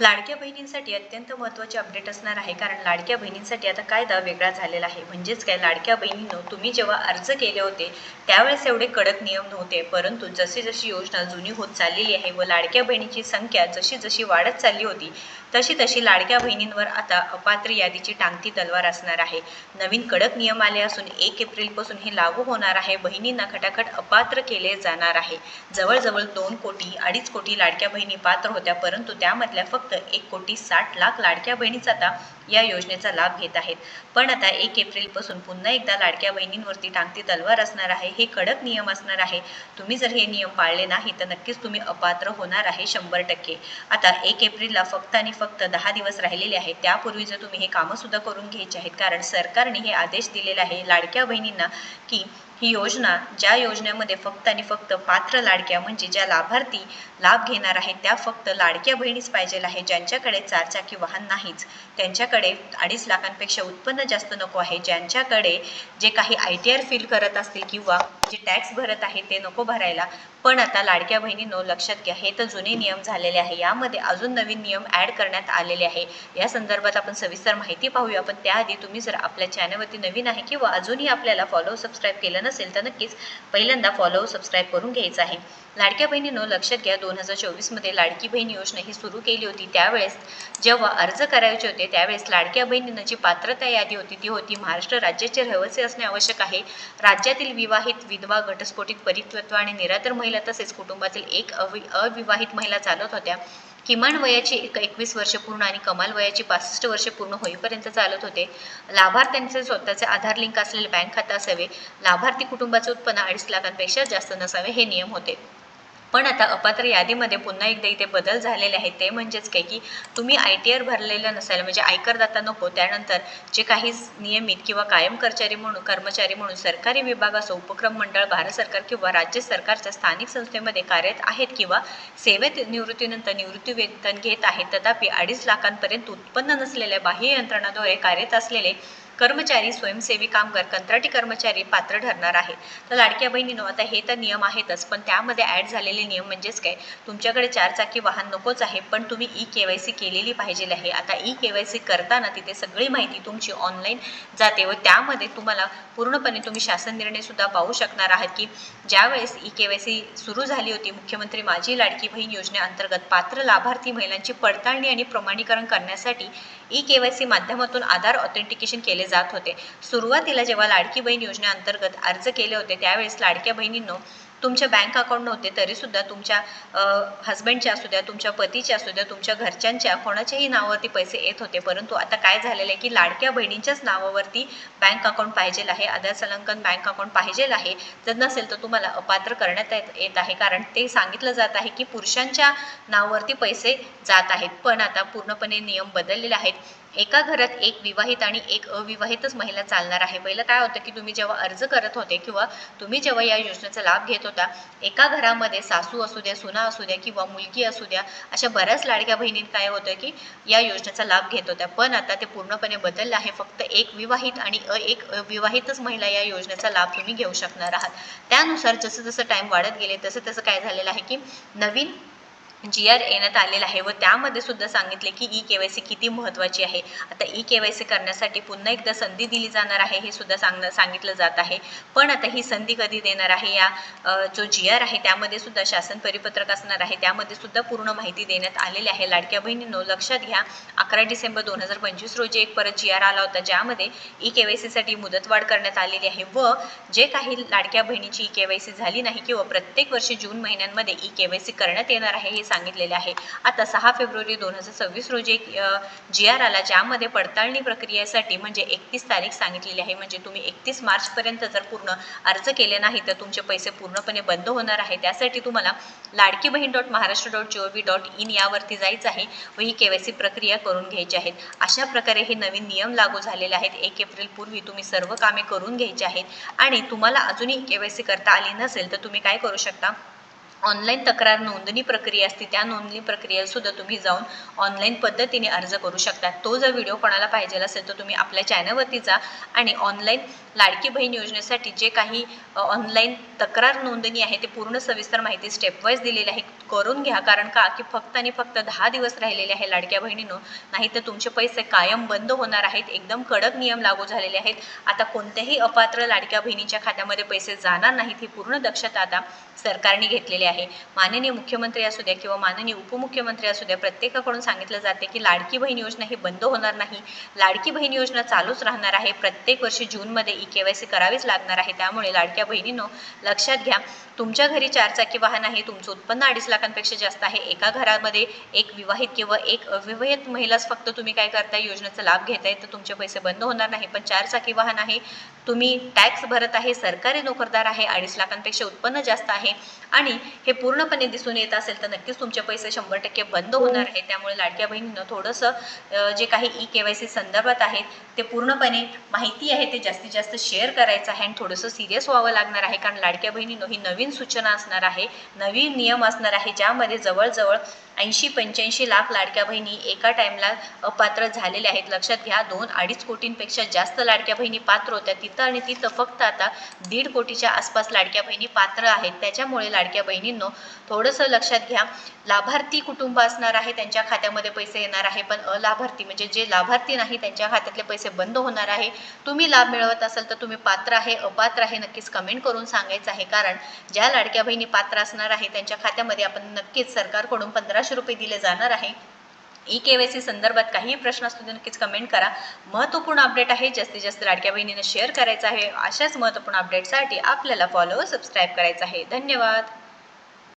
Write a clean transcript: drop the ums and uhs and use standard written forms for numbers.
लाडक्या बहिणींसाठी अत्यंत महत्त्वाचे अपडेट असणार आहे, कारण लाडक्या बहिणींसाठी आता कायदा वेगळा झालेला आहे. म्हणजेच काय, लाडक्या बहिणींनो, तुम्ही जेव्हा अर्ज केले होते त्यावेळेस एवढे कडक नियम नव्हते, परंतु जशी जशी योजना जुनी होत चाललेली आहे व लाडक्या बहिणीची संख्या जशी जशी वाढत चालली होती तशी तशी लाडक्या बहिणींवर आता अपात्र यादीची टांगती तलवार असणार आहे. नवीन कडक नियम आले असून 1 एप्रिलपासून हे लागू होणार आहे. बहिणींना खटाखट अपात्र केले जाणार आहे. जवळजवळ 2 कोटी 2.5 कोटी लाडक्या बहिणी पात्र होत्या, परंतु त्यामधल्या फक्त 1,60,00,000 लाडक्या बहिणीच आता या योजनेचा लाभ घेत आहेत. पण आता 1 एप्रिलपासून पुन्हा एकदा लाडक्या बहिणींवरती टांगती तलवार असणार आहे. हे कडक नियम असणार आहे. तुम्ही जर हे नियम पाळले नाही तर नक्कीच तुम्ही अपात्र होणार आहे 100%. आता 1 एप्रिलला फक्त आणि फक्त 10 दिवस राहिलेले आहेत. त्यापूर्वी जर तुम्ही हे कामं सुद्धा करून घ्यायचे आहेत, कारण सरकारने हे आदेश दिलेले आहे लाडक्या बहिणींना की ही योजना, ज्या योजनेमध्ये फक्त आणि फक्त पात्र लाडक्या म्हणजे ज्या लाभार्थी लाभ घेणार आहेत त्या फक्त लाडक्या बहिणीच पाहिजे आहे. ज्यांच्याकडे 4 चाकी वाहन नाहीच, त्यांच्याकडे 2.5 लाखांपेक्षा उत्पन्न जास्त नको आहे, ज्यांच्याकडे जे काही ITR फील करत असतील किंवा जे टॅक्स भरत आहे ते नको भरायला. पण आता लाडक्या बहिणींनो, लक्षात घ्या, हे तर जुने नियम झालेले आहे. यामध्ये अजून नवीन नियम ॲड करण्यात आलेले आहे. या संदर्भात आपण सविस्तर माहिती पाहूया. पण त्याआधी तुम्ही जर आपल्या चॅनलवरती नवीन आहे किंवा अजूनही आपल्याला फॉलो सबस्क्राईब केलं नसेल तर नक्कीच पहिल्यांदा फॉलो सबस्क्राईब करून घ्यायचं आहे. लाडक्या बहिणींनो, लक्षात घ्या, 2024 लाडकी बहीण योजना ही सुरू केली होती. त्यावेळेस जेव्हा अर्ज करायचे होते त्यावेळेस लाडक्या बहिणींना जी पात्रता यादी होती ती होती: महाराष्ट्र राज्याचे रहिवासी असणे आवश्यक आहे, राज्यातील विवाहित, विधवा, घटस्फोटित, परित्यक्ता आणि निराधार महिला तसेच कुटुंबातील एक अविवाहित महिला चालत होत्या. किमान वयाची 21 वर्ष पूर्ण आणि कमाल वयाची 65 वर्षे पूर्ण होईपर्यंत चालत होते. लाभार्थ्यांचे स्वतःचे आधार लिंक असलेले बँक खाते असावे. लाभार्थी कुटुंबाचे उत्पन्न 2.5 लाखांपेक्षा जास्त नसावे, हे नियम होते. पण आता अपात्र यादीमध्ये पुन्हा एकदा इथे बदल झालेले आहेत. ते म्हणजेच काय की तुम्ही ITR भरलेलं नसायला, म्हणजे आयकरदाता नको, त्यानंतर जे काही नियमित किंवा कायम कर्मचारी म्हणून सरकारी विभाग असो, उपक्रम मंडळ, भारत सरकार किंवा राज्य सरकारच्या स्थानिक संस्थेमध्ये कार्यरत आहेत किंवा सेवेत निवृत्तीनंतर निवृत्ती वेतन घेत आहेत, तथापि 2.5 लाखांपर्यंत उत्पन्न नसलेल्या बाह्य यंत्रणाद्वारे कार्यरत असलेले कर्मचारी, स्वयंसेवी कामगार, कंत्राटी कर्मचारी पात्र ठरणार आहेत. तर लाडक्या बहिणींनो, आता हे तर नियम आहेतच, पण त्यामध्ये ॲड झालेले नियम म्हणजेच काय, तुमच्याकडे 4 चाकी वाहन नकोच आहे, पण तुम्ही EKYC केलेली पाहिजे आहे. आता EKYC करताना तिथे सगळी माहिती तुमची ऑनलाईन जाते व त्यामध्ये तुम्हाला पूर्णपणे तुम्ही शासन निर्णय सुद्धा पाहू शकणार आहात की ज्यावेळेस EKYC सुरू झाली होती, मुख्यमंत्री माझी लाडकी बहीण योजनेअंतर्गत पात्र लाभार्थी महिलांची पडताळणी आणि प्रमाणीकरण करण्यासाठी EKYC माध्यमातून आधार ऑथेंटिकेशन केले जात होते. सुरुवातीला जेव्हा लाडकी बहीण योजनेअंतर्गत अर्ज केले होते त्यावेळेस लाडक्या बहिणींनो, तुमच्या बँक अकाउंट नव्हते तरीसुद्धा तुमच्या हस्बंडच्या असू द्या, तुमच्या पतीच्या असू द्या, तुमच्या घरच्यांच्या कोणाच्याही नावावरती पैसे येत होते. परंतु आता काय झालेलं आहे की लाडक्या बहिणींच्याच नावावरती बँक अकाउंट पाहिजे आहे, आधार संलग्न बँक अकाउंट पाहिजे आहे. जर नसेल तर तुम्हाला अपात्र करण्यात येत आहे, कारण ते सांगितलं जात आहे की पुरुषांच्या नावावरती पैसे जात आहेत. पण आता पूर्णपणे नियम बदललेले आहेत. एका घरात एक विवाहित आणि एक अविवाहितच महिला चालणार आहे. पहिलं काय होतं की तुम्ही जेव्हा अर्ज करत होते किंवा तुम्ही जेव्हा या योजनेचा लाभ घेत होता, एका घरामध्ये सासू असू द्या, सुना असू द्या किंवा मुलगी असू द्या, अशा बऱ्याच लाडक्या बहिणी काय होतं की या योजनेचा लाभ घेत होत्या. पण आता ते पूर्णपणे बदललं आहे. फक्त एक विवाहित आणि एक अविवाहितच महिला या योजनेचा लाभ तुम्ही घेऊ शकणार आहात. त्यानुसार जसं जसं टाईम वाढत गेले तसं तसं काय झालेलं आहे की नवीन GR येण्यात आलेला आहे व त्यामध्ये सुद्धा सांगितले की EKYC किती महत्त्वाची आहे. आता EKYC करण्यासाठी पुन्हा एकदा संधी दिली जाणार आहे, हे सुद्धा सांगितलं जात आहे. पण आता ही संधी कधी देणार आहे, या जो GR आहे त्यामध्ये सुद्धा शासन परिपत्रक असणार आहे, त्यामध्ये सुद्धा पूर्ण माहिती देण्यात आलेली आहे. लाडक्या बहिणींनो, लक्षात घ्या, 11 डिसेंबर 2025 रोजी एक परत GR आला होता, ज्यामध्ये EKYC साठी मुदतवाढ करण्यात आलेली आहे व जे काही लाडक्या बहिणीची EKYC झाली नाही किंवा प्रत्येक वर्षी जून महिन्यांमध्ये EKYC करण्यात येणार आहे हे सांगितलेले आहे. आता 6 फेब्रुवारी 2026 रोजी एक GR आला, ज्यामध्ये पडताळणी प्रक्रियेसाठी म्हणजे 31 तारीख सांगितलेली आहे. म्हणजे तुम्ही 31 मार्चपर्यंत जर पूर्ण अर्ज केले नाही तर तुमचे पैसे पूर्णपणे बंद होणार आहे. त्यासाठी तुम्हाला ladkibhin.maharashtra.gov.in यावरती जायचं आहे व ही KYC प्रक्रिया करून घ्यायची आहेत. अशा प्रकारे हे नवीन नियम लागू झालेले आहेत. 1 एप्रिल पूर्वी तुम्ही सर्व कामे करून घ्यायची आहेत. आणि तुम्हाला अजूनही KYC करता आली नसेल तर तुम्ही काय करू शकता, ऑनलाईन तक्रार नोंदणी प्रक्रिया असते, त्या नोंदणी प्रक्रियेला सुद्धा तुम्ही जाऊन ऑनलाईन पद्धतीने अर्ज करू शकता. तो जर व्हिडिओ कोणाला पाहिजे असेल तर तुम्ही आपल्या चॅनलवरती जा आणि ऑनलाईन लाडकी बहीण योजनेसाठी जे काही ऑनलाईन तक्रार नोंदणी आहे ते पूर्ण सविस्तर माहिती स्टेप वाईज दिलेली आहे. करून घ्या. कारण का की फक्त आणि फक्त 10 दिवस राहिलेले आहे लाडक्या बहिणींनो, नाही तर तुमचे पैसे कायम बंद होणार आहेत. एकदम कडक नियम लागू झालेले आहेत. आता कोणत्याही अपात्र लाडक्या बहिणीच्या खात्यामध्ये पैसे जाणार नाहीत, ही पूर्ण दक्षता आता सरकारने घेतलेली आहे. माननीय मुख्यमंत्री असू द्या किंवा माननीय उपमुख्यमंत्री असू द्या, प्रत्येकाकडून सांगितलं जाते की लाडकी बहीण योजना ही बंद होणार नाही. लाडकी बहीण योजना चालूच राहणार आहे. प्रत्येक वर्षी जूनमध्ये KYC करावीच लागणार आहे. त्यामुळे लाडक्या बहिणींनो लक्षात घ्या, तुमच्या घरी 4 चाकी वाहन आहे, तुमचं उत्पन्न 2.5 लाखांपेक्षा जास्त आहे, एका घरामध्ये एक विवाहित किंवा एक अविवाहित महिलाच फक्त तुम्ही काय करताय, योजनेचा लाभ घेताय, तर तुमचे पैसे बंद होणार नाही. पण 4 चाकी वाहन आहे, तुम्ही टॅक्स भरत आहे, सरकारी नोकरदार आहे, 2.5 लाखांपेक्षा उत्पन्न जास्त आहे आणि हे पूर्णपणे दिसून येत असेल तर नक्कीच तुमचे पैसे 100% बंद होणार आहे. त्यामुळे लाडक्या बहिणींना थोडंसं जे काही KYC संदर्भात आहेत ते पूर्णपणे माहिती आहे ते जास्तीत जास्त शेअर करायचं आहे आणि थोडंसं सिरियस व्हावं लागणार आहे. कारण लाडक्या बहिणींनो ही नवीन सूचना असणार आहे, नवीन नियम असणार आहे, ज्यामध्ये जवळजवळ 80-85 लाख लाडक्या बहिणी एका टाइमला अपात्र झालेल्या आहेत. लक्षात घ्या, 2-2.5 कोटींपेक्षा जास्त लाडक्या बहिणी पात्र होत्या तिथं आणि तिथं फक्त आता 1.5 कोटीच्या आसपास लाडक्या बहिणी पात्र आहेत. त्याच्यामुळे लाडक्या बहिणींनो थोडंसं लक्षात घ्या, लाभार्थी कुटुंब असणार आहे त्यांच्या खात्यामध्ये पैसे येणार आहे, पण अलाभार्थी म्हणजे जे लाभार्थी नाही त्यांच्या खात्यातले पैसे बंद होणार आहे. तुम्ही लाभ मिळवत असाल तर तुम्ही पात्र आहे अपात्र आहे नक्कीच कमेंट करून सांगायचं आहे. कारण ज्या लाडक्या बहिणी पात्र असणार आहे त्यांच्या खात्यामध्ये आपण नक्कीच सरकारकडून 1500 रुपये दिले जाणार आहे. KYC संदर्भात काही प्रश्न असतो तर नक्कीच कमेंट करा. महत्त्वपूर्ण अपडेट आहे, जास्तीत जास्त लाडक्या बहिणींना शेअर करायचं आहे. अशाच महत्त्वपूर्ण अपडेटसाठी आपल्याला फॉलो सबस्क्राईब करायचं आहे. धन्यवाद.